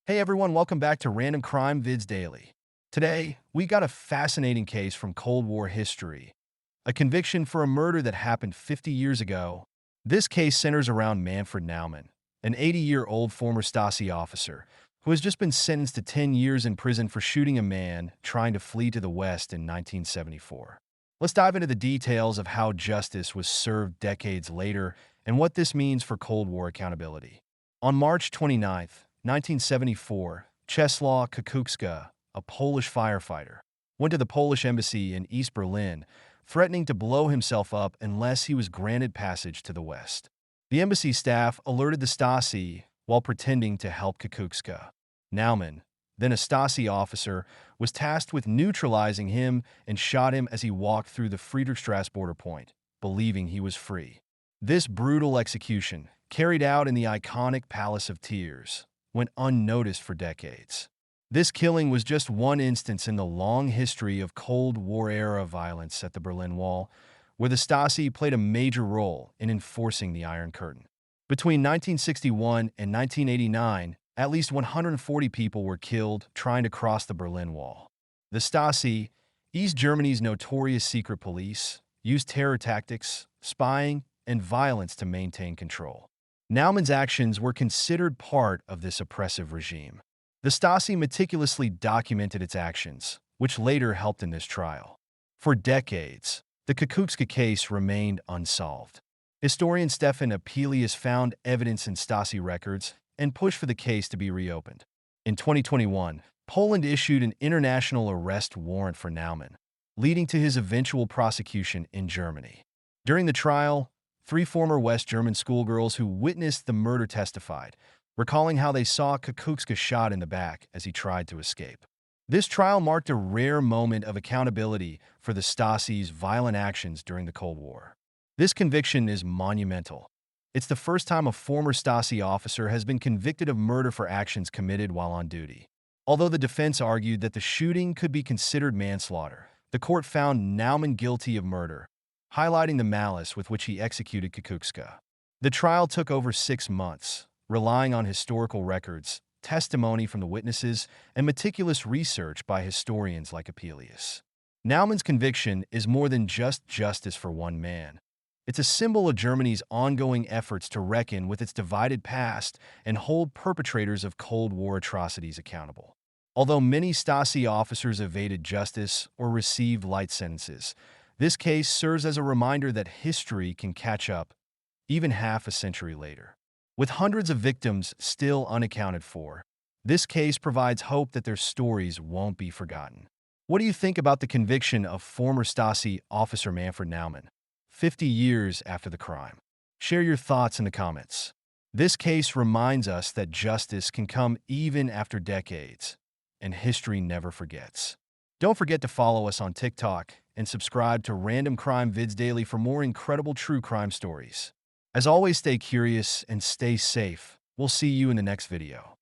Hey everyone, welcome back to Random Crime Vids Daily. Today, we got a fascinating case from Cold War history, a conviction for a murder that happened 50 years ago. This case centers around Manfred Naumann, an 80-year-old former Stasi officer who has just been sentenced to 10 years in prison for shooting a man trying to flee to the West in 1974. Let's dive into the details of how justice was served decades later and what this means for Cold War accountability. On March 29th, 1974, Czesław Kukuczka, a Polish firefighter, went to the Polish embassy in East Berlin, threatening to blow himself up unless he was granted passage to the West. The embassy staff alerted the Stasi while pretending to help Kukuczka. Naumann, then a Stasi officer, was tasked with neutralizing him and shot him as he walked through the Friedrichstrasse border point, believing he was free. This brutal execution, carried out in the iconic Palace of Tears, went unnoticed for decades. This killing was just one instance in the long history of Cold War-era violence at the Berlin Wall, where the Stasi played a major role in enforcing the Iron Curtain. Between 1961 and 1989, at least 140 people were killed trying to cross the Berlin Wall. The Stasi, East Germany's notorious secret police, used terror tactics, spying, and violence to maintain control. Naumann's actions were considered part of this oppressive regime. The Stasi meticulously documented its actions, which later helped in this trial. For decades, the Kukuczka case remained unsolved. Historian Stefan Apelius found evidence in Stasi records and pushed for the case to be reopened. In 2021, Poland issued an international arrest warrant for Naumann, leading to his eventual prosecution in Germany. During the trial, 3 former West German schoolgirls who witnessed the murder testified, recalling how they saw Kukuczka shot in the back as he tried to escape. This trial marked a rare moment of accountability for the Stasi's violent actions during the Cold War. This conviction is monumental. It's the first time a former Stasi officer has been convicted of murder for actions committed while on duty. Although the defense argued that the shooting could be considered manslaughter, the court found Naumann guilty of murder, highlighting the malice with which he executed Kukuczka. The trial took over 6 months, relying on historical records, testimony from the witnesses, and meticulous research by historians like Apelius. Naumann's conviction is more than just justice for one man. It's a symbol of Germany's ongoing efforts to reckon with its divided past and hold perpetrators of Cold War atrocities accountable. Although many Stasi officers evaded justice or received light sentences, this case serves as a reminder that history can catch up even half a century later. With hundreds of victims still unaccounted for, this case provides hope that their stories won't be forgotten. What do you think about the conviction of former Stasi officer Manfred Naumann, 50 years after the crime? Share your thoughts in the comments. This case reminds us that justice can come even after decades, and history never forgets. Don't forget to follow us on TikTok and subscribe to Random Crime Vids Daily for more incredible true crime stories. As always, stay curious and stay safe. We'll see you in the next video.